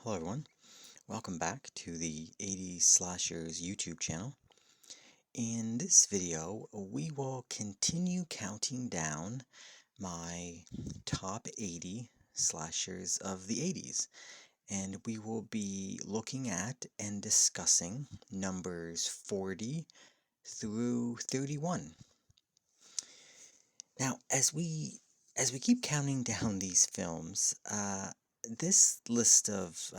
Hello everyone, welcome back to the 80s Slashers YouTube channel. In this video, we will continue counting down my top 80 slashers of the 80s, and we will be looking at and discussing numbers 40 through 31. Now, as we keep counting down these films, this list of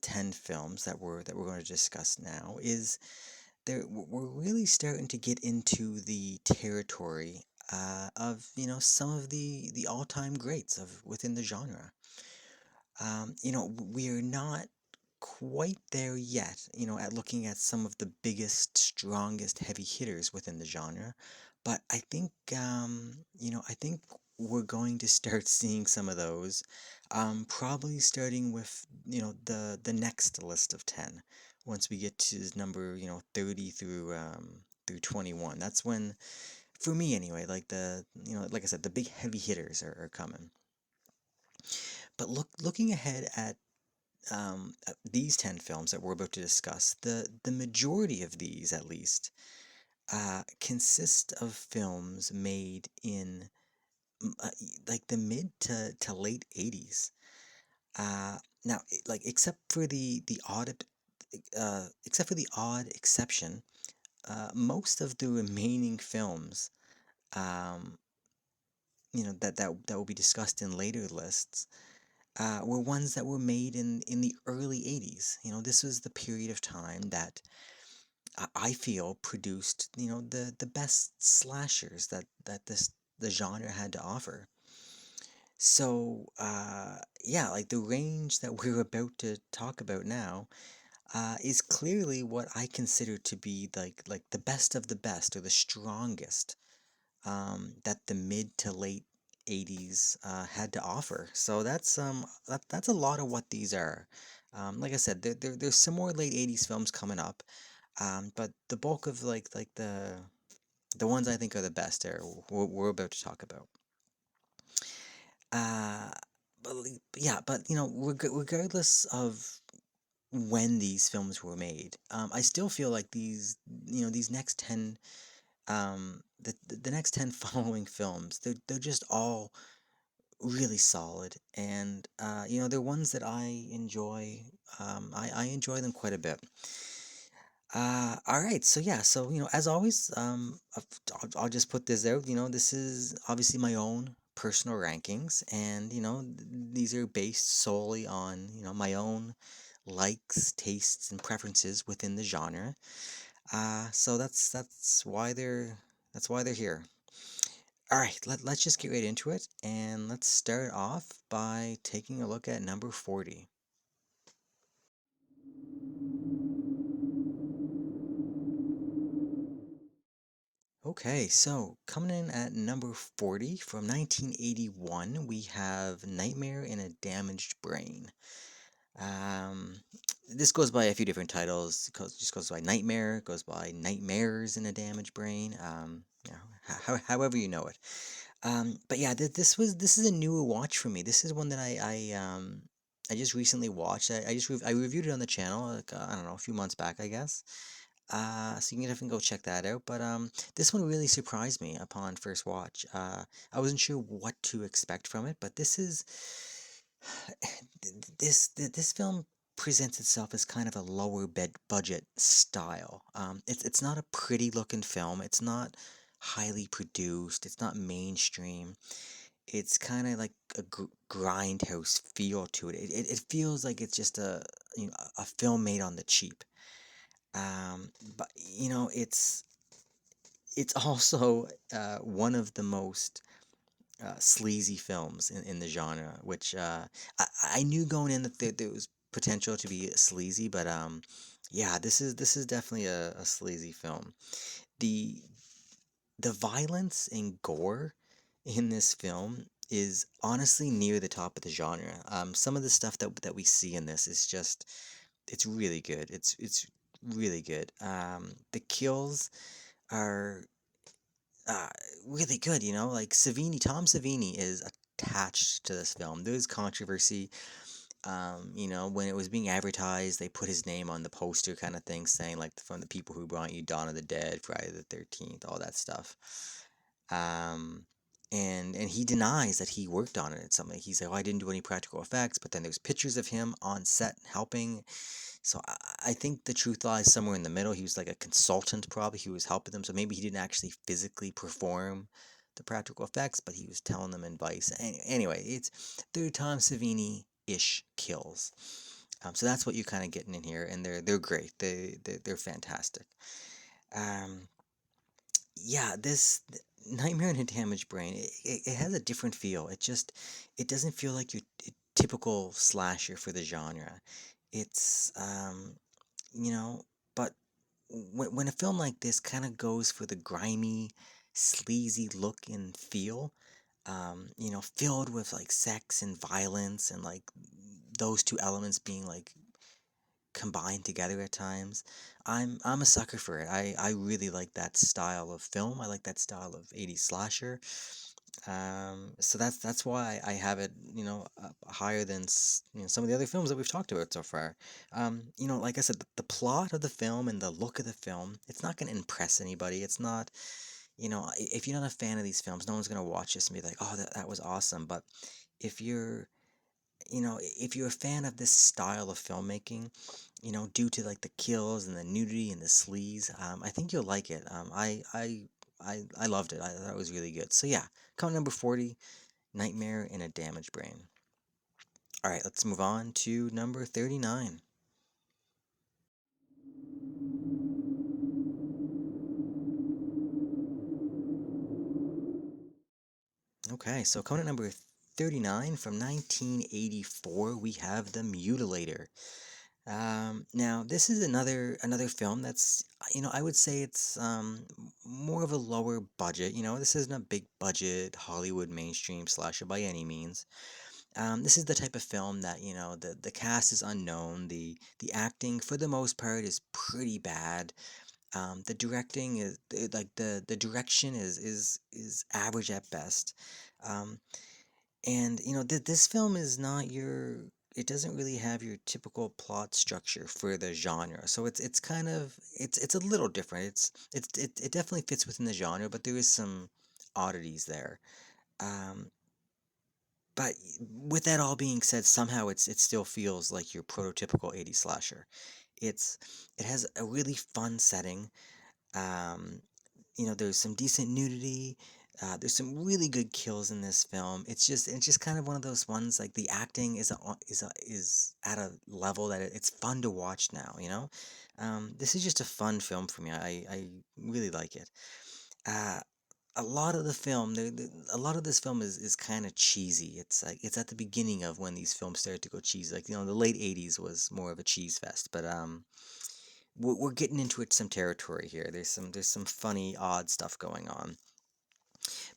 10 films that we're going to discuss now is we're really starting to get into the territory of some of the all-time greats of within the genre. We're not quite there yet, at looking at some of the biggest, strongest heavy hitters within the genre, but I think we're going to start seeing some of those, probably starting with, the next list of 10, once we get to number, 30 through 21. That's when, for me anyway, like I said, the big heavy hitters are coming. But looking ahead at these 10 films that we're about to discuss, the majority of these, at least, consist of films made in like the mid to late 80s. Now, except for the odd exception, most of the remaining films, um, that will be discussed in later lists, were ones that were made in the early 80s. This was the period of time that I feel produced, the best slashers the genre had to offer. So, yeah, like the range that we're about to talk about now is clearly what I consider to be like the best of the best, or the strongest, that the mid to late 80s had to offer. So that's a lot of what these are. Like I said, there's some more late 80s films coming up, but the bulk of the ones I think are the best are we're about to talk about. Uh, yeah, but regardless of when these films were made, I still feel like these next 10, the next 10 following films, they're just all really solid, and they're ones that I enjoy. I enjoy them quite a bit. All right, so yeah, so as always, I'll just put this out. This is obviously my own personal rankings, and these are based solely on my own likes, tastes, and preferences within the genre. So that's why they're here. All right, let's just get right into it, and let's start off by taking a look at number 40. Okay, so coming in at number 40 from 1981, we have Nightmare in a Damaged Brain. Um, this goes by a few different titles. Just goes by Nightmare, goes by Nightmares in a Damaged Brain. However you know it. But yeah, this is a newer watch for me. This is one that I just recently watched. I reviewed it on the channel, like, I don't know, a few months back, I guess. So you can definitely go check that out. But this one really surprised me upon first watch. I wasn't sure what to expect from it, but this film presents itself as kind of a lower budget style. It's not a pretty looking film. It's not highly produced. It's not mainstream. It's kind of like a grindhouse feel to it. It feels like it's just a film made on the cheap. But it's also one of the most sleazy films in the genre, which I knew going in that there was potential to be sleazy, but yeah, this is definitely a sleazy film. The the violence and gore in this film is honestly near the top of the genre. Some of the stuff that we see in this is just, it's really good. It's really good. The kills are uh, really good. Like Tom Savini is attached to this film. There's controversy When it was being advertised, they put his name on the poster kind of thing, saying like from the people who brought you Dawn of the Dead, Friday the 13th, all that stuff. Um, and he denies that he worked on it. It's something he's like, oh, I didn't do any practical effects, but then there's pictures of him on set helping. So I think the truth lies somewhere in the middle. He was like a consultant, probably. He was helping them, so maybe he didn't actually physically perform the practical effects, but he was telling them advice. Anyway, it's third time Savini-ish kills. So that's what you're kind of getting in here, and they're great. They're fantastic. Um, yeah, this Nightmare on a Damaged Brain, it has a different feel. It doesn't feel like your typical slasher for the genre. It's you know, but when a film like this kind of goes for the grimy, sleazy look and feel, filled with like sex and violence and like those two elements being like combined together at times. I'm a sucker for it. I really like that style of film. I like that style of 80s slasher. So that's why I have it, higher than some of the other films that we've talked about so far. Like I said, the plot of the film and the look of the film, it's not going to impress anybody. It's not, if you're not a fan of these films, no one's going to watch this and be like, oh, that was awesome. But if you're if you're a fan of this style of filmmaking, due to like the kills and the nudity and the sleaze, I think you'll like it. I loved it. I thought it was really good. So yeah, comment number 40, Nightmare in a Damaged Brain. All right, let's move on to number 39. Okay, so coming at number 39 from 1984, we have The Mutilator. Now this is another film that's, I would say it's more of a lower budget. This isn't a big budget Hollywood mainstream slasher by any means. This is the type of film that, the cast is unknown. The acting for the most part is pretty bad. The directing is the direction is average at best. Um, and this film is not your it doesn't really have your typical plot structure for the genre. So it's kind of it's a little different. It definitely fits within the genre, but there is some oddities there. Um, but with that all being said, somehow it still feels like your prototypical 80s slasher. It's it has a really fun setting. Um, there's some decent nudity. There's some really good kills in this film. It's just kind of one of those ones like the acting is at a level that it's fun to watch now. This is just a fun film for me. I really like it. Uh, a lot of the film, a lot of this film is kind of cheesy. It's like it's at the beginning of when these films started to go cheesy. Like the late '80s was more of a cheese fest, but we're getting into it some territory here. There's some funny, odd stuff going on.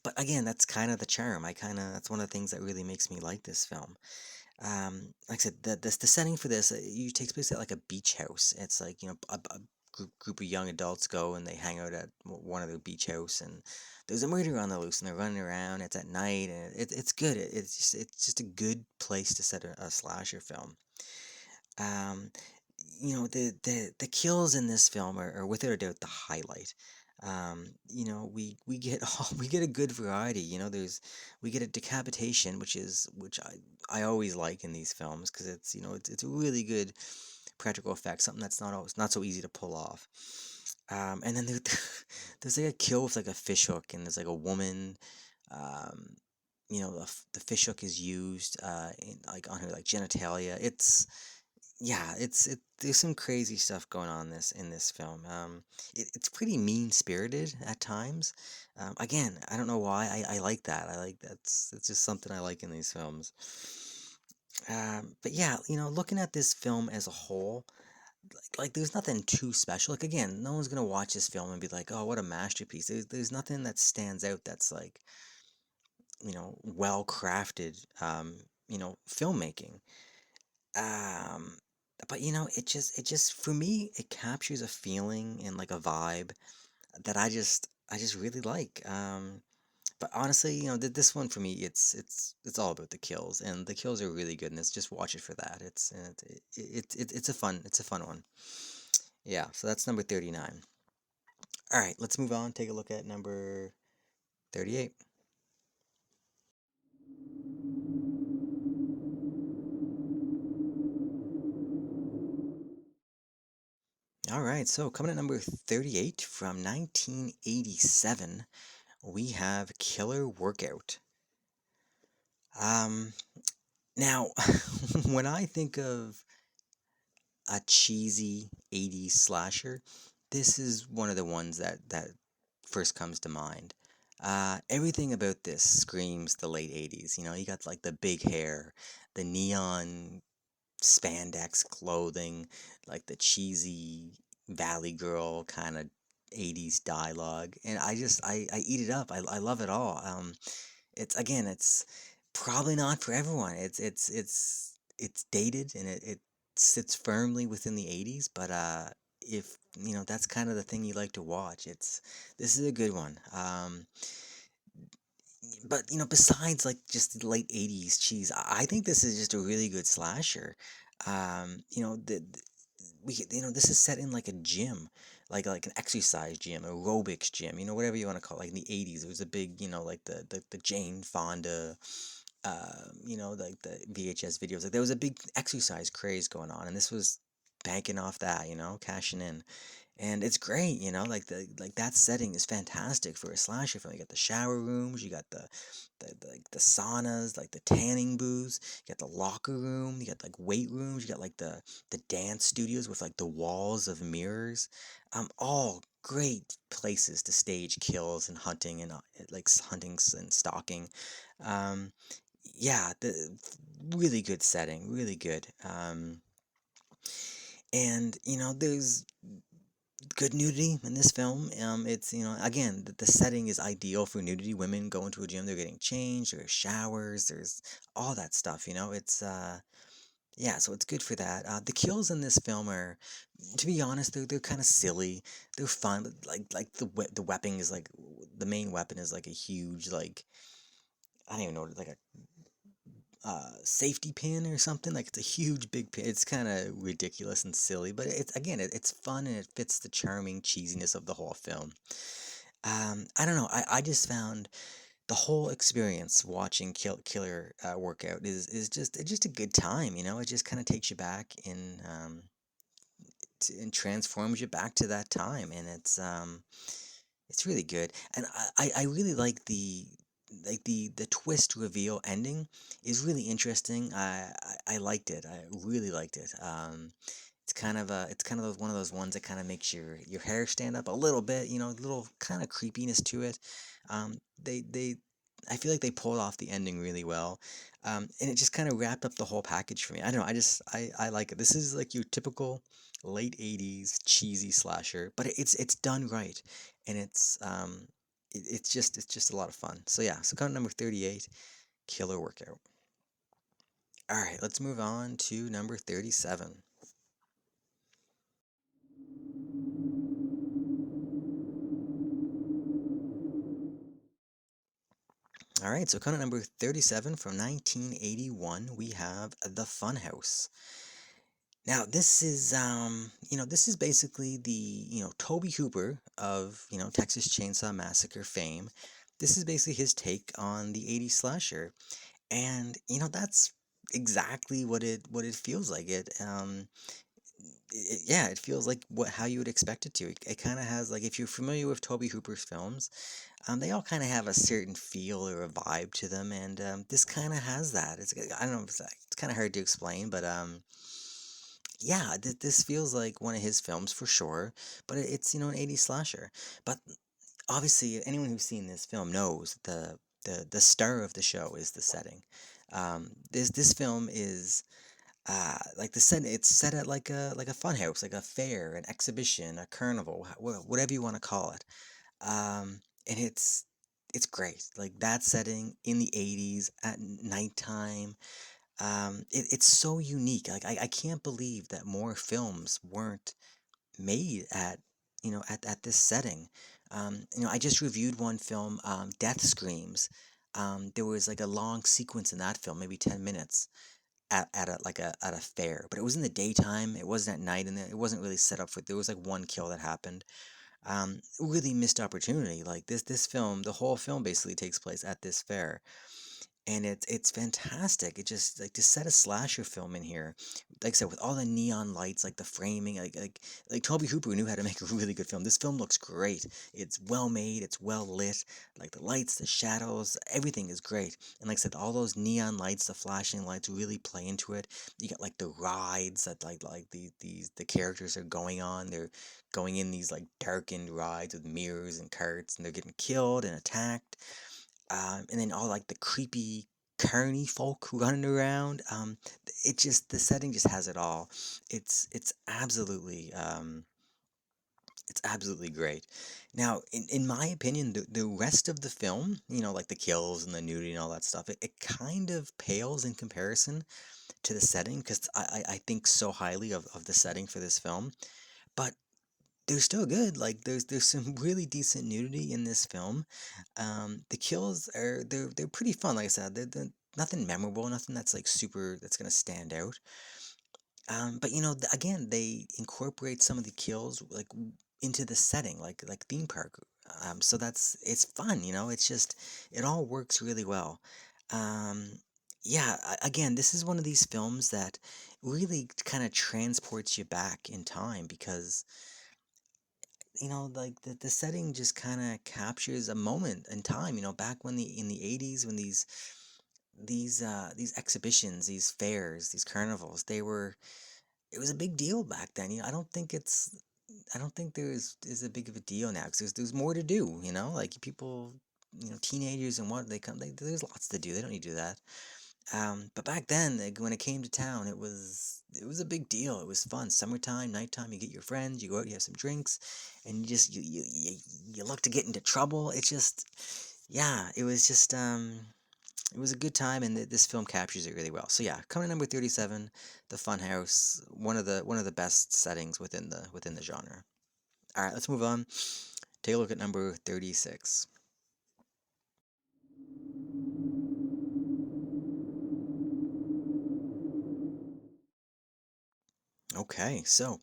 But again, that's kind of the charm. That's one of the things that really makes me like this film. Like I said, the setting for this it takes place at like a beach house. It's like a group of young adults go and they hang out at one of their beach house, and there's a murder on the loose, and they're running around. It's at night, and it's good. It's just a good place to set a slasher film. Um, the kills in this film are without a doubt the highlight. We get we get a good variety. We get a decapitation, which I always like in these films because it's a really good practical effect, something that's not so easy to pull off. And then there's like a kill with like a fish hook, and there's like a woman. Um, the fish hook is used like on her like genitalia. There's some crazy stuff going on in this film. It's pretty mean spirited at times. Again, I don't know why I like that. I like that's it's just something I like in these films. But yeah, looking at this film as a whole, like there's nothing too special. Like again, no one's gonna watch this film and be like, oh, what a masterpiece. There's nothing that stands out that's like well crafted filmmaking. Um, but it just for me it captures a feeling and like a vibe that I just really like. But honestly, this one for me, it's all about the kills, and the kills are really good, and it's just watch it for that. It's a fun one. Yeah, so that's number 39. All right, let's move on. Take a look at number 38. All right, so coming at number 38 from 1987, we have Killer Workout. Um, Now, when I think of a cheesy 80s slasher, this is one of the ones that first comes to mind. Everything about this screams the late 80s. You got like the big hair, the neon spandex clothing, like the cheesy Valley Girl kind of 80s dialogue. And I eat it up. I love it all. It's probably not for everyone. It's dated and it sits firmly within the 80s, but if that's kind of the thing you like to watch, this is a good one. But besides like just the late 80s cheese, I think this is just a really good slasher. This is set in like a gym, like an exercise gym, aerobics gym, whatever you want to call it. Like in the 80s, it was a big, like the Jane Fonda, like the VHS videos. Like there was a big exercise craze going on, and this was banking off that, cashing in. And it's great, like that setting is fantastic for a slasher film. You got the shower rooms, you got like the saunas, like the tanning booths, you got the locker room, you got like weight rooms, you got like the dance studios with like the walls of mirrors. All great places to stage kills and hunting and hunting and stalking. Um, yeah, the really good setting, really good. And there's good nudity in this film. It's again the setting is ideal for nudity. Women go into a gym, they're getting changed, there's showers, there's all that stuff. It's yeah, so it's good for that. The kills in this film are, to be honest, they're kind of silly. They're fun, but like the weapon is like the main weapon is like a huge like I don't even know like a safety pin or something. Like it's a huge big pin. It's kind of ridiculous and silly, but it's again, it's fun and it fits the charming cheesiness of the whole film. I don't know. I just found the whole experience watching Killer Workout is just a good time. It just kind of takes you back and transforms you back to that time, and it's really good, and I really like the twist reveal ending is really interesting. I liked it. I really liked it. It's kind of one of those ones that kind of makes your hair stand up a little bit. A little kind of creepiness to it. They I feel like they pulled off the ending really well, and it just kind of wrapped up the whole package for me. I don't know. I like it. This is like your typical late 80s cheesy slasher, but it's done right, and it's just a lot of fun. So yeah, so count number 38, Killer Workout. All right, let's move on to number 37. All right, so count number 37 from 1981, we have The Funhouse. Now, this is basically the, Toby Hooper of, Texas Chainsaw Massacre fame. This is basically his take on the 80s slasher. And, that's exactly what it feels like. Yeah, it feels like how you would expect it to. It kind of has like if you're familiar with Toby Hooper's films, they all kind of have a certain feel or a vibe to them, and this kind of has that. I don't know, it's kind of hard to explain, but yeah, this feels like one of his films for sure. But it's an 80s slasher. But obviously, anyone who's seen this film knows the star of the show is the setting. This film is like it's set at like a fun house, like a fair, an exhibition, a carnival, whatever you want to call it. And it's great. Like that setting in the 80s at nighttime. It's so unique. Like I can't believe that more films weren't made at at this setting. I just reviewed one film, Death Screams. There was like a long sequence in that film, maybe 10 minutes, at a fair, but it was in the daytime. It wasn't at night, and it wasn't really set up for. There was like one kill that happened. Really missed opportunity. Like this film, the whole film basically takes place at this fair, and it's fantastic. It just like to set a slasher film in here, like I said, with all the neon lights, like the framing, like Toby Hooper knew how to make a really good film. This film looks great. It's well made. It's well lit. Like the lights, the shadows, everything is great. And like I said, all those neon lights, the flashing lights, really play into it. You got like the rides that the characters are going on. They're going in these like darkened rides with mirrors and carts, and they're getting killed and attacked, and then all like the creepy carny folk running around. It just the setting just has it all. It's absolutely it's absolutely great. Now, in my opinion, the rest of the film, like the kills and the nudity and all that stuff, it kind of pales in comparison to the setting because I think so highly of the setting for this film. But they're still good. Like there's some really decent nudity in this film. The kills are they're pretty fun. Like I said, they're nothing memorable, nothing that's like super that's gonna stand out. But again, they incorporate some of the kills like into the setting, like theme park. So it's fun. It's just it all works really well. Um, yeah, again, this is one of these films that really kind of transports you back in time because like the setting just kind of captures a moment in time, back when the in the 80s when these exhibitions, these fairs, these carnivals, it was a big deal back then. I don't think there is a big of a deal now because there's more to do, like people, teenagers and what they come, there's lots to do. They don't need to do that. But back then, like, when it came to town, it was a big deal. It was fun. Summertime, nighttime, you get your friends, you go out, you have some drinks, and you just you look to get into trouble. It's just, yeah, it was a good time, and this film captures it really well. So yeah, coming in number 37, the Funhouse, one of the best settings within the genre. All right, let's move on. Take a look at number 36. Okay, so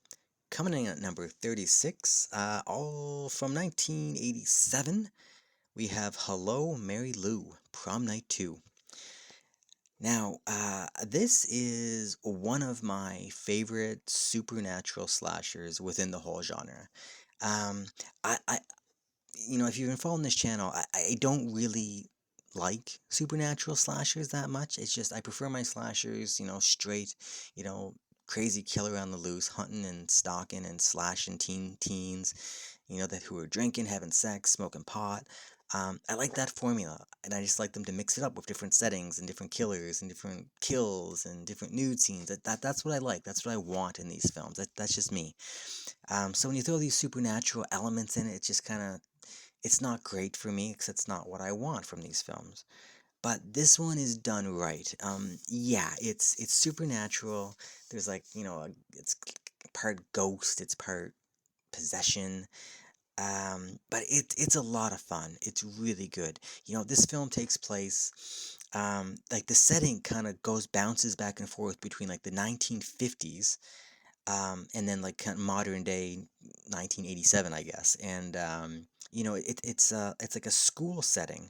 coming in at number 36, all from 1987, we have Hello, Mary Lou, Prom Night 2. Now, this is one of my favorite supernatural slashers within the whole genre. Um, I if you've been following this channel, I don't really like supernatural slashers that much. It's just I prefer my slashers, straight, you know, crazy killer on the loose, hunting and stalking and slashing teens, that who are drinking, having sex, smoking pot. I like that formula, and I just like them to mix it up with different settings and different killers and different kills and different nude scenes. That's what I like. That's what I want in these films. That's just me. So when you throw these supernatural elements in it, it's just kind of it's not great for me because it's not what I want from these films. But this one is done right. Yeah, it's supernatural. There's like it's part ghost, it's part possession. But it's a lot of fun. It's really good. This film takes place. Like the setting kind of bounces back and forth between like the 1950s, and then like kind of modern day 1987, I guess. And it's like a school setting,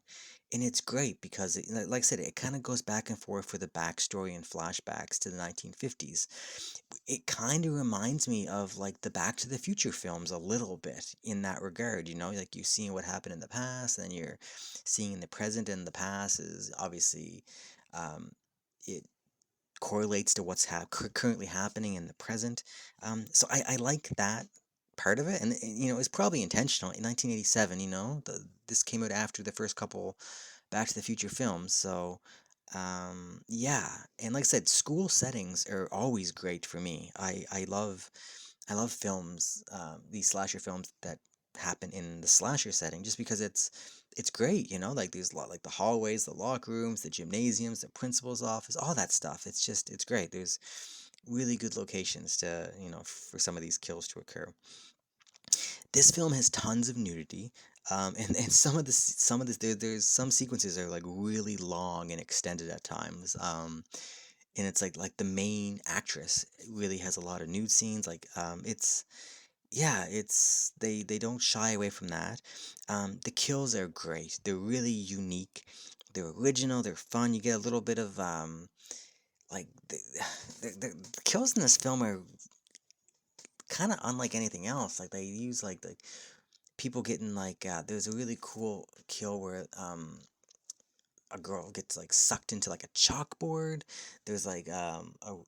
and it's great because like I said, it kind of goes back and forth for the backstory and flashbacks to the 1950s. It kind of reminds me of like the Back to the Future films a little bit in that regard. Like you seeing what happened in the past, and then you're seeing in the present, and the past is obviously um, it correlates to what's currently happening in the present. So I like that part of it, and it's probably intentional. In 1987, this came out after the first couple Back to the Future films, so yeah. And like I said, school settings are always great for me. I love films, these slasher films that happen in the slasher setting, just because it's great, like there's a lot like the hallways, the locker rooms, the gymnasiums, the principal's office, all that stuff. It's great. There's really good locations to, for some of these kills to occur. This film has tons of nudity, and some of this there's some sequences are like really long and extended at times. And it's like the main actress really has a lot of nude scenes. Like it's yeah, it's they don't shy away from that. The kills are great. They're really unique. They're original. They're fun. You get a little bit of like the kills in this film are kind of unlike anything else. Like they use like people getting like there's a really cool kill where a girl gets like sucked into like a chalkboard. There's like a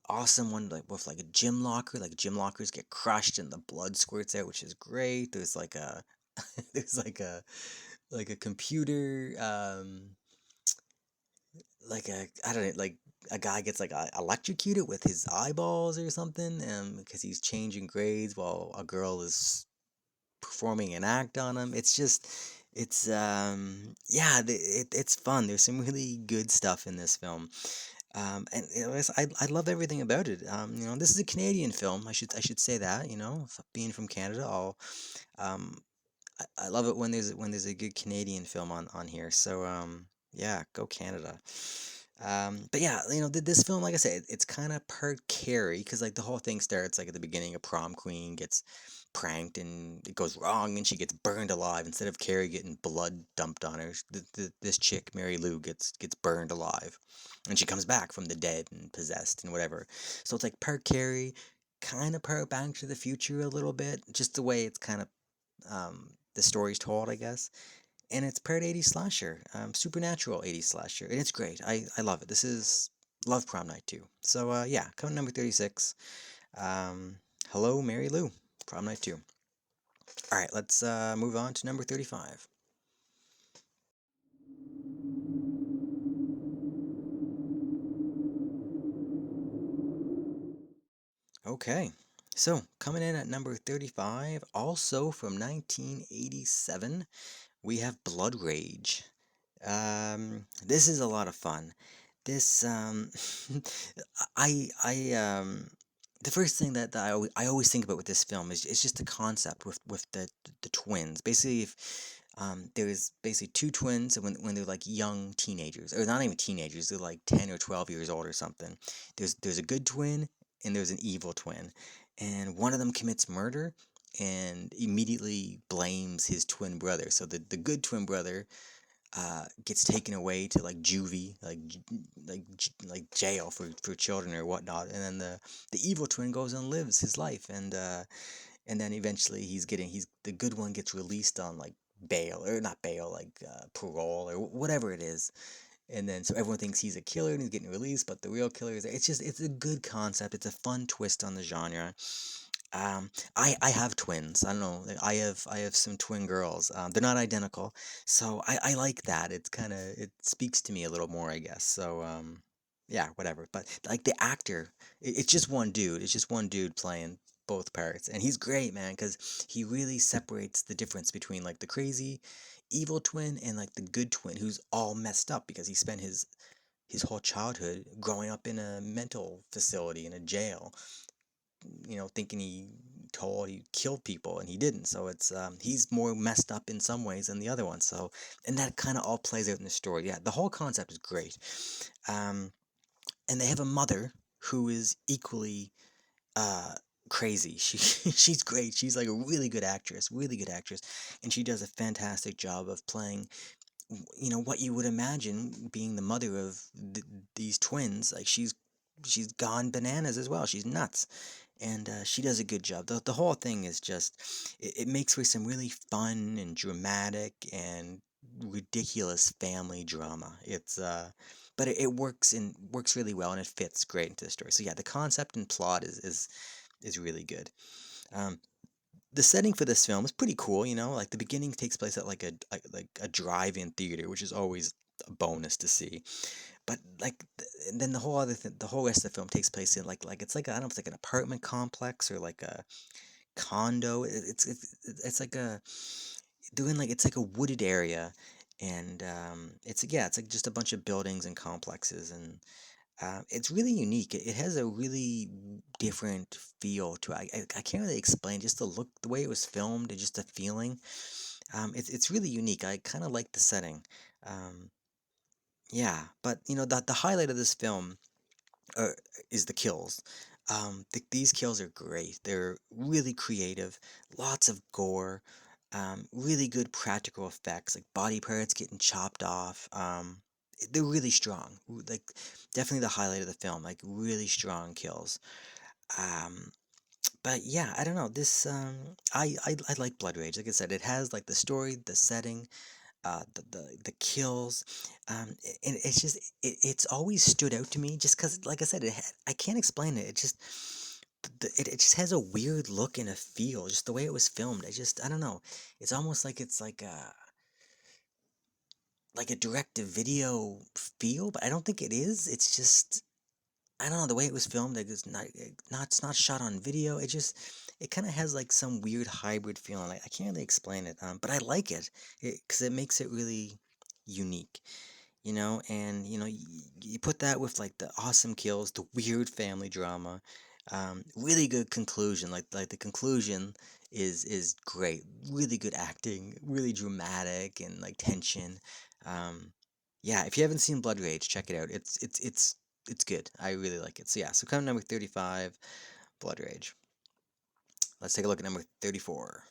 awesome one like with like a gym locker. Like gym lockers get crushed and the blood squirts out, which is great. There's like a there's like a computer like a I don't know like a guy gets like electrocuted with his eyeballs or something because he's changing grades while a girl is performing an act on him. It's just, it's yeah, it's fun. There's some really good stuff in this film, and I love everything about it. This is a Canadian film. I should say that. Being from Canada, um, I love it when there's a good Canadian film on here. So yeah, go Canada. But yeah, this film, like I said, it's kind of per Carrie because like the whole thing starts like at the beginning. A prom queen gets pranked and it goes wrong and she gets burned alive instead of Carrie getting blood dumped on her. This chick, Mary Lou, gets burned alive, and she comes back from the dead and possessed and whatever. So it's like per Carrie, kind of per Back to the Future a little bit, just the way it's kind of the story's told, I guess. And it's paired 80s slasher, supernatural 80s slasher, and it's great. I love it. This is love Prom Night too. So yeah, coming number 36. Um, Hello, Mary Lou, Prom Night 2. All right, let's move on to number 35. Okay, so coming in at number 35, also from 1987, we have Blood Rage. This is a lot of fun. This I the first thing that I always think about with this film is just the concept with the twins. Basically, if there's basically two twins and when they're like young teenagers or not even teenagers, they're like 10 or 12 years old or something. There's a good twin and there's an evil twin, and one of them commits murder and immediately blames his twin brother. So the good twin brother gets taken away to like juvie, like jail for children or whatnot, and then the evil twin goes and lives his life, and then eventually he's the good one gets released on like bail or not bail, like parole or whatever it is, and then so everyone thinks he's a killer and he's getting released, but the real killer is it's a good concept. It's a fun twist on the genre. I have twins. I don't know. Like, I have some twin girls. They're not identical, so I like that. It speaks to me a little more, I guess. So yeah, whatever. But like the actor, it's just one dude. It's just one dude playing both parts, and he's great, man, because he really separates the difference between like the crazy, evil twin and like the good twin, who's all messed up because he spent his whole childhood growing up in a mental facility in a jail, thinking he killed people and he didn't. So it's he's more messed up in some ways than the other one. So and that kind of all plays out in the story. Yeah, the whole concept is great. Um, and they have a mother who is equally uh crazy. She's great. She's like a really good actress, and she does a fantastic job of playing what you would imagine being the mother of these twins. Like she's gone bananas as well. She's nuts, and she does a good job. The whole thing is just it makes for some really fun and dramatic and ridiculous family drama. But it works really well and it fits great into the story. So yeah, the concept and plot is really good. Um, the setting for this film is pretty cool. Like the beginning takes place at like a drive-in theater, which is always a bonus to see. But like, and then the whole rest of the film takes place in like it's like I don't know if it's like an apartment complex or like a condo. It's like a doing like it's like a wooded area, and it's yeah, it's like just a bunch of buildings and complexes, and It's really unique. It has a really different feel to it. I can't really explain just the look, the way it was filmed, and just the feeling. It's really unique. I kind of like the setting. Um, yeah, but the highlight of this film uh, is the kills. These kills are great. They're really creative, lots of gore, really good practical effects, like body parts getting chopped off. They're really strong. Like definitely the highlight of the film. Like really strong kills. Um, but yeah, I don't know. This I like Blood Rage. Like I said, it has like the story, the setting, the kills, and it's just it's always stood out to me just because, like I said, I can't explain it. It just it just has a weird look and a feel, just the way it was filmed. I don't know. It's almost like it's like a direct to video feel, but I don't think it is. It's just I don't know the way it was filmed. Like it's not shot on video. It kind of has like some weird hybrid feeling. I can't really explain it, but I like it because it makes it really unique. And you put that with like the awesome kills, the weird family drama, really good conclusion. Like the conclusion is great, really good acting, really dramatic and like tension. Um, yeah, if you haven't seen Blood Rage, check it out. It's good. I really like it. So yeah, so coming number 35, Blood Rage. Let's take a look at number 34.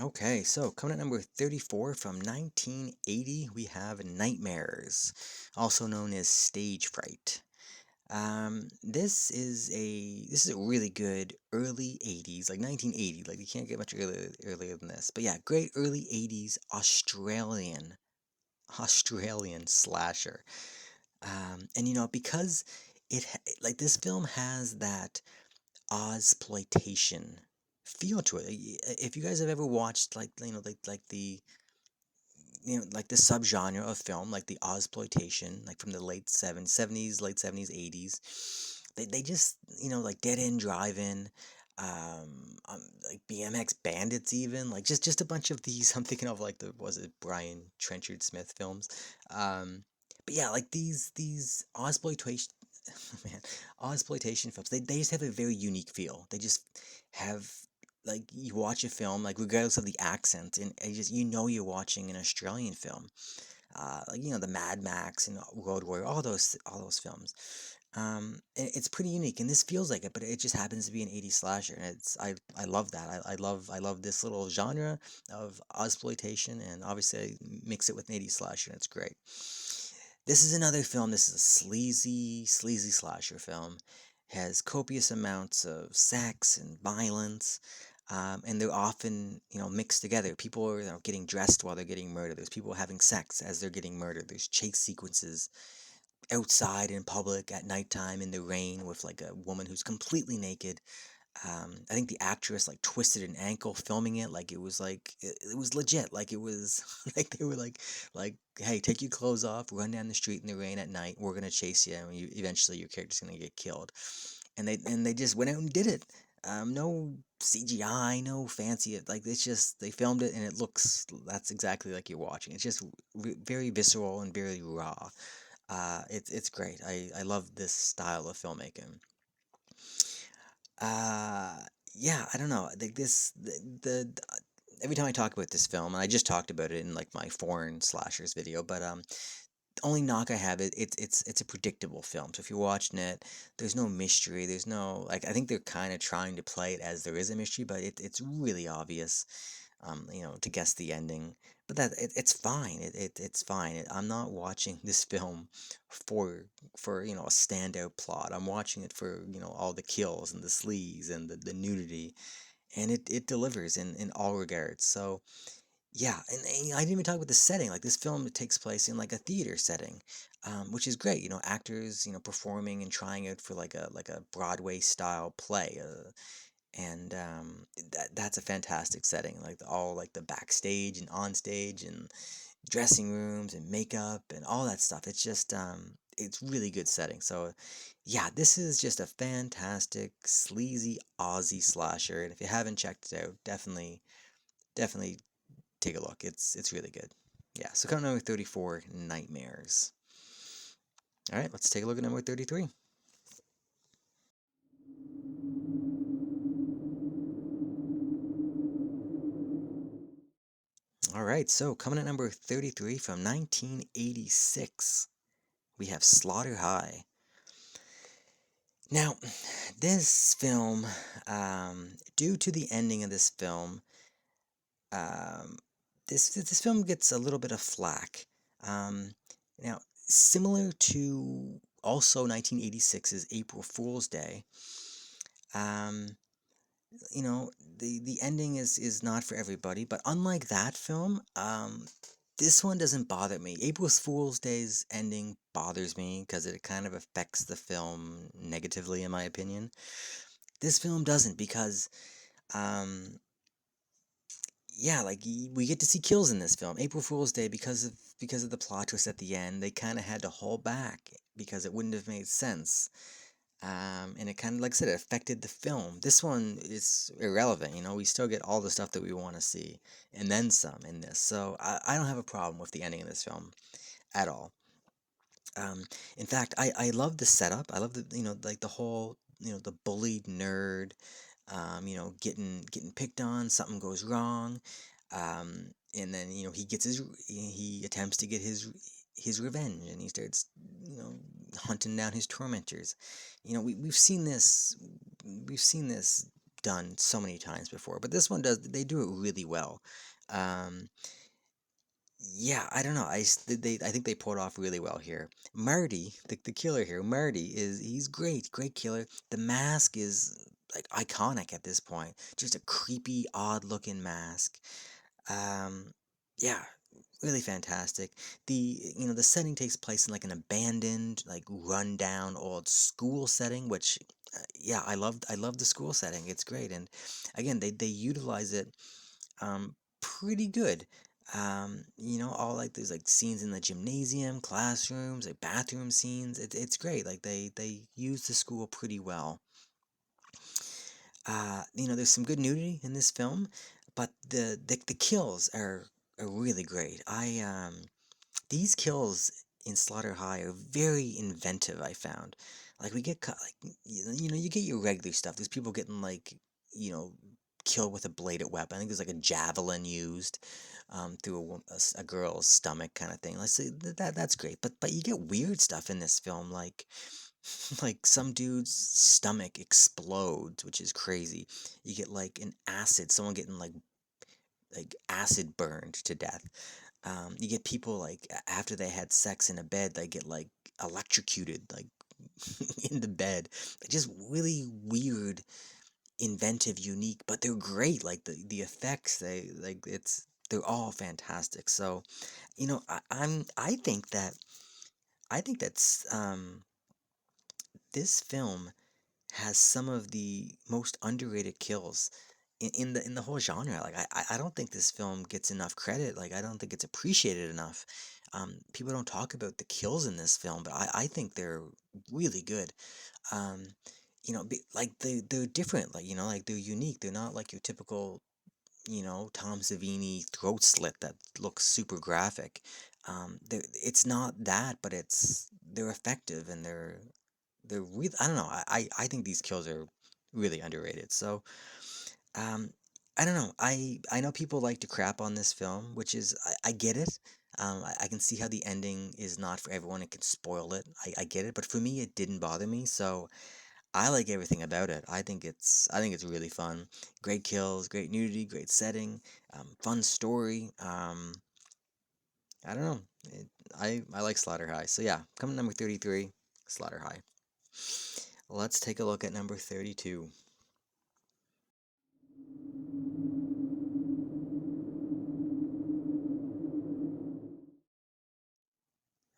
Okay, so coming at number 34 from 1980, we have Nightmares, also known as Stage Fright. This is a really good early 80s, like 1980, like you can't get much earlier than this. But yeah, great early 80s Australian slasher. And because like this film has that Ozploitation feel to it. If you guys have ever watched like the subgenre of film, like the Ozploitation, like from the late 70s, late 70s, 80s, they just like Dead End Drive-In, like BMX Bandits, even like just a bunch of these. I'm thinking of like the was it Brian Trenchard Smith films, but yeah, like these Ozploitation. Man, exploitation films, they just have a very unique feel. They just have like you watch a film, like regardless of the accent, and you're watching an Australian film. Like the Mad Max and Road Warrior, all those films. It's pretty unique, and this feels like it, but it just happens to be an 80s slasher, and I love that. I love this little genre of exploitation, and obviously I mix it with an 80s slasher, and it's great. This is another film. This is a sleazy slasher film. Has copious amounts of sex and violence, and they're often, mixed together. People are, getting dressed while they're getting murdered. There's people having sex as they're getting murdered. There's chase sequences outside in public at nighttime in the rain with like a woman who's completely naked. I think the actress like twisted an ankle filming it, like it was legit, like it was like they were like, hey, take your clothes off, run down the street in the rain at night, we're gonna chase you, and eventually your character's gonna get killed, and they just went out and did it. No CGI, no fancy, like it's just they filmed it and it looks that's exactly like you're watching. It's just very visceral and very raw. It's great. I love this style of filmmaking. Uh, yeah, I don't know. Like every time I talk about this film, and I just talked about it in like my foreign slashers video, but the only knock I have it's a predictable film. So if you're watching it, there's no mystery. There's no like I think they're kind of trying to play it as there is a mystery, but it's really obvious. To guess the ending. But it's fine. It's fine. I'm not watching this film for a standout plot. I'm watching it for all the kills and the sleaze and the nudity, and it delivers in all regards. So yeah, and I didn't even talk about the setting. Like this film, it takes place in like a theater setting, which is great. Actors performing and trying out for like a Broadway style play. And that's a fantastic setting, like all like the backstage and on stage and dressing rooms and makeup and all that stuff. It's really good setting. So yeah, this is just a fantastic sleazy Aussie slasher, and if you haven't checked it out, definitely Definitely take a look. It's really good. Yeah. So coming number 34, Nightmares. All right, let's take a look at number 33. All right, so coming at number 33 from 1986, we have Slaughter High. Now, this film, due to the ending of this film, um, this film gets a little bit of flack. Um, Now, similar to also 1986's April Fool's Day, um, the ending is not for everybody, but unlike that film, this one doesn't bother me. April Fool's Day's ending bothers me because it kind of affects the film negatively, in my opinion. This film doesn't because, um, yeah, like we get to see kills in this film. April Fool's Day, because of the plot twist at the end, they kind of had to hold back because it wouldn't have made sense. And it kind of, like I said, it affected the film. This one is irrelevant, we still get all the stuff that we want to see, and then some in this. So I don't have a problem with the ending of this film at all. Um, in fact, I love the setup. I love like the whole, the bullied nerd, getting picked on, something goes wrong, and then, he attempts to get his revenge, and he starts, you know, hunting down his tormentors. We've seen this done so many times before, but this one they do it really well. Um, yeah, I don't know. I think they pulled off really well here. Marty, the killer here, he's great, great killer. The mask is like iconic at this point. Just a creepy, odd-looking mask. Um, yeah, really fantastic. The setting takes place in like an abandoned, like run-down old school setting, which yeah, I love the school setting. It's great, and again, they utilize it pretty good. All like these like scenes in the gymnasium, classrooms, like bathroom scenes. It's great. Like they use the school pretty well. There's some good nudity in this film, but the kills are really great. These kills in Slaughter High are very inventive, I found. Like we get like you get your regular stuff. There's people getting like you know killed with a bladed weapon. I think there's like a javelin used through a girl's stomach kind of thing. Let's say that's great. But you get weird stuff in this film, like like some dude's stomach explodes, which is crazy. You get like an acid, someone getting like acid burned to death. You get people like after they had sex in a bed, they get like electrocuted like in the bed. Just really weird, inventive, unique, but they're great. Like the effects, they're all fantastic. So I think that's this film has some of the most underrated kills in the whole genre. Like I don't think this film gets enough credit. Like I don't think it's appreciated enough. People don't talk about the kills in this film, but I think they're really good. Um, like they're different. Like like they're unique. They're not like your typical Tom Savini throat slit that looks super graphic. It's not that, but they're effective and they're really, I don't know. I think these kills are really underrated. So, um, I don't know. I know people like to crap on this film, which is I get it. I can see how the ending is not for everyone. It can spoil it. I get it, but for me, it didn't bother me. So I like everything about it. I think it's really fun. Great kills, great nudity, great setting, fun story. I don't know. I like Slaughter High. So yeah, coming number 33, Slaughter High. Let's take a look at number 32.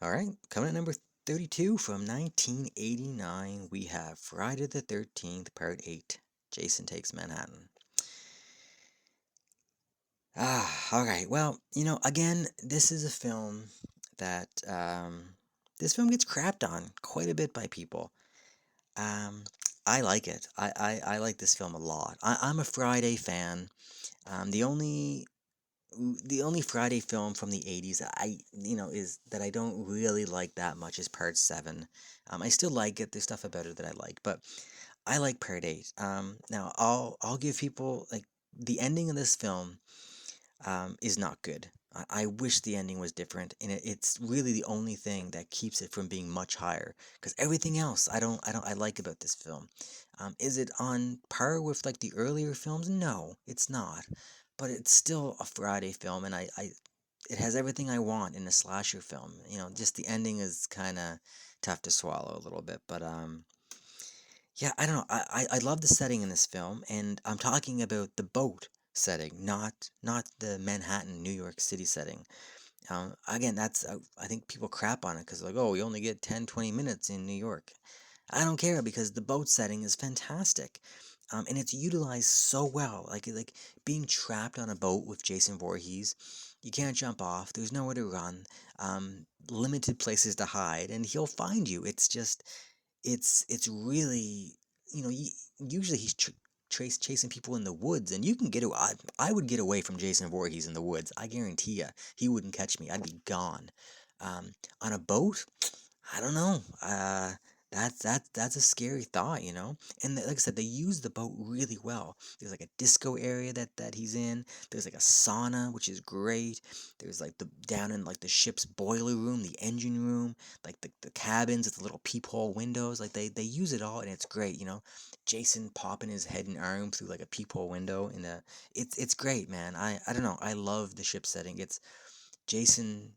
All right, coming at number 32 from 1989, we have Friday the 13th, Part 8, Jason Takes Manhattan. All right. Well, again, this is a film that this film gets crapped on quite a bit by people. Um, I like it. I like this film a lot. I'm a Friday fan. The only Friday film from the 80s is that I don't really like that much is Part 7. I still like it. There's stuff about it that I like, but I like Part 8. Now I'll give people like the ending of this film is not good. I wish the ending was different, and it's really the only thing that keeps it from being much higher. Because everything else, I like about this film. Is it on par with like the earlier films? No, it's not. But it's still a Friday film, and it has everything I want in a slasher film. Just the ending is kind of tough to swallow a little bit, but yeah, I don't know. I love the setting in this film, and I'm talking about the boat setting, not the Manhattan, New York City setting. Again, I think people crap on it because like, oh, we only get 10, 20 minutes in New York. I don't care because the boat setting is fantastic, and it's utilized so well. Like being trapped on a boat with Jason Voorhees, you can't jump off. There's nowhere to run. Limited places to hide, and he'll find you. It's really usually he's chasing people in the woods, and you can get away. I would get away from Jason Voorhees in the woods. I guarantee you, he wouldn't catch me. I'd be gone. On a boat, I don't know. That's a scary thought. And like I said, they use the boat really well. There's like a disco area that he's in. There's like a sauna, which is great. There's like the down in like the ship's boiler room, the engine room, like the cabins with the little peephole windows. Like they use it all, and it's great. Jason popping his head and arm through like a peephole window, and it's great, man. I don't know. I love the ship setting. It's Jason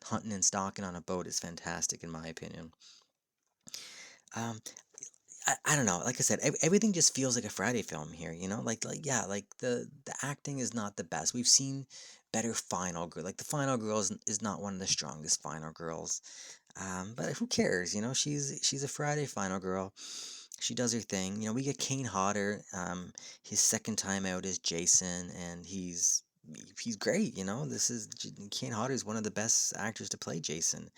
hunting and stalking on a boat is fantastic in my opinion. Um, I don't know. Like I said, everything just feels like a Friday film here. Like yeah, like the acting is not the best. We've seen better Final Girl. Like the Final Girl is not one of the strongest Final Girls. But who cares? She's a Friday Final Girl. She does her thing. We get Kane Hodder. His second time out as Jason, and he's great. Kane Hodder is one of the best actors to play Jason.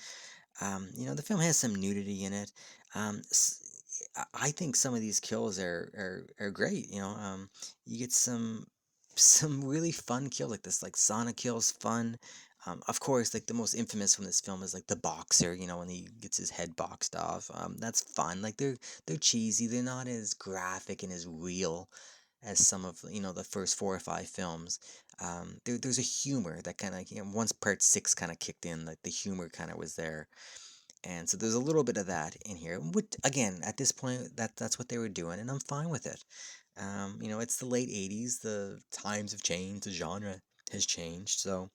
The film has some nudity in it. I think some of these kills are great. You get some really fun kill like this, like Sonic kills fun. Of course, like the most infamous from this film is like the boxer. When he gets his head boxed off. That's fun. Like they're cheesy. They're not as graphic and as real as some of the first 4 or 5 films. There's a humor that kind of once Part 6 kind of kicked in, like the humor kind of was there, and so there's a little bit of that in here. Which again, at this point, that's what they were doing, and I'm fine with it. It's the late '80s. The times have changed. The genre has changed. So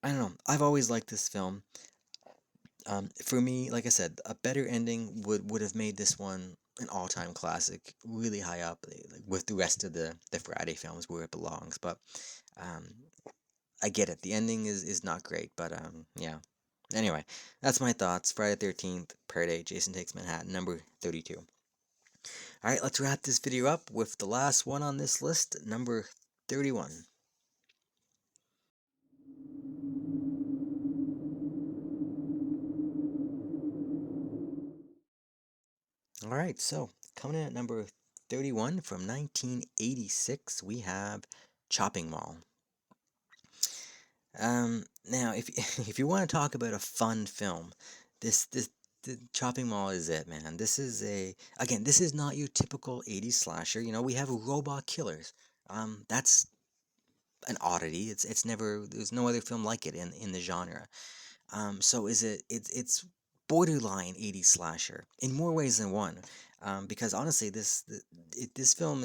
I don't know. I've always liked this film. For me, like I said, a better ending would have made this one an all-time classic, really high up, like, with the rest of the Friday films where it belongs. But um, I get it. The ending is not great, but yeah. Anyway, that's my thoughts. Friday 13th, Part 8, Jason Takes Manhattan, number 32. Alright, let's wrap this video up with the last one on this list, number 31. Alright, so coming in at number 31 from 1986, we have Chopping Mall. Now, if if you want to talk about a fun film, this the Chopping Mall is it, man. This is not your typical 80s slasher. We have robot killers. That's an oddity. There's no other film like it in the genre. So it's borderline 80s slasher in more ways than one. Because honestly, this film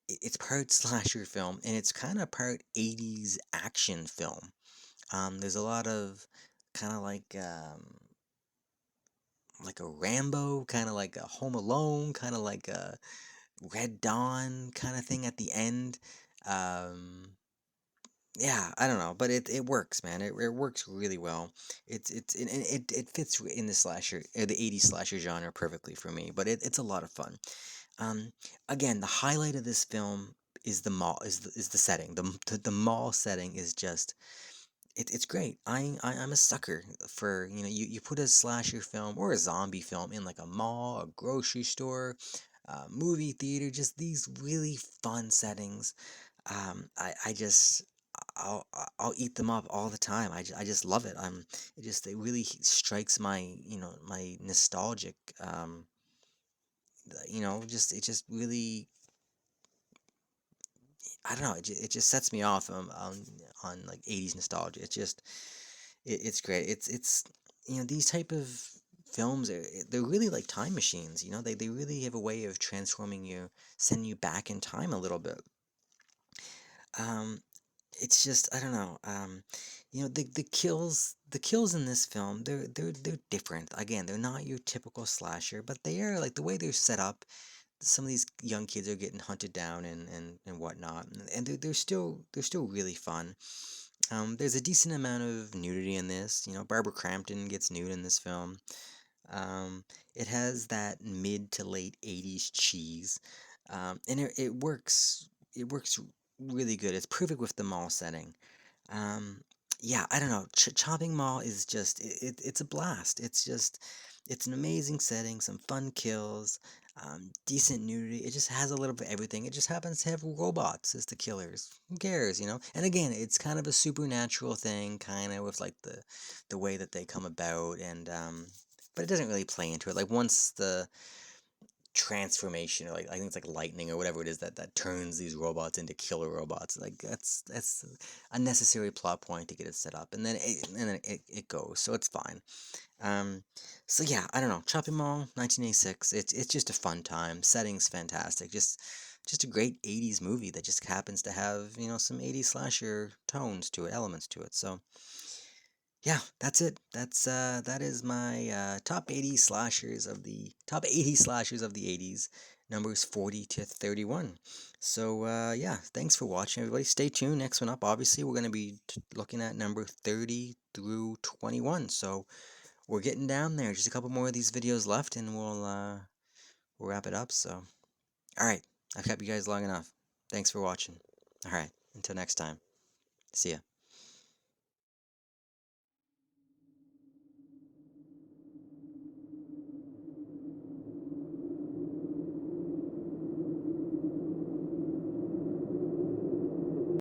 it's part slasher film and it's kind of part 80s action film. There's a lot of kind of like a Rambo, kind of like a Home Alone, kind of like a Red Dawn kind of thing at the end. Um, yeah, I don't know, but it works, man. It works really well. It fits in the slasher, the 80s slasher genre perfectly for me. But it's a lot of fun. Um, Again, the highlight of this film is the mall, is the setting. The mall setting is just it's great. I'm a sucker for, you put a slasher film or a zombie film in like a mall, a grocery store, movie theater, just these really fun settings. I just I'll eat them up all the time. I just love it. It really strikes my, my nostalgic, just it just really, I don't know, it just sets me off, on like 80s nostalgia. It's great. It's these type of films they're really like time machines. They really have a way of transforming you, sending you back in time a little bit. Um, it's just, I don't know. The kills in this film, they're different. Again, they're not your typical slasher, but they are like the way they're set up. Some of these young kids are getting hunted down and whatnot, and they're still really fun. There's a decent amount of nudity in this. Barbara Crampton gets nude in this film. Um, it has that mid to late 80s cheese, and it works. It works really good. It's perfect with the mall setting. Um, yeah, I don't know. Chopping Mall is just it's a blast. It's an amazing setting, some fun kills, decent nudity. It just has a little bit of everything. It just happens to have robots as the killers. Who cares? And again, it's kind of a supernatural thing, kind of with like the way that they come about, and but it doesn't really play into it. Like once the transformation, or like I think it's like lightning or whatever it is that turns these robots into killer robots. Like that's a necessary plot point to get it set up, and then it goes, so it's fine. Um, so yeah, I don't know. Chopping Mall, 1986. It's just a fun time. Setting's fantastic. Just a great 80s movie that just happens to have some 80s slasher tones to it, elements to it. So yeah, that's it. That is my top 80 slashers of the 80s, numbers 40 to 31. So yeah, thanks for watching, everybody. Stay tuned. Next one up, obviously, we're gonna be looking at number 30 through 21. So we're getting down there. Just a couple more of these videos left, and we'll wrap it up. So all right, I've kept you guys long enough. Thanks for watching. All right, until next time. See ya.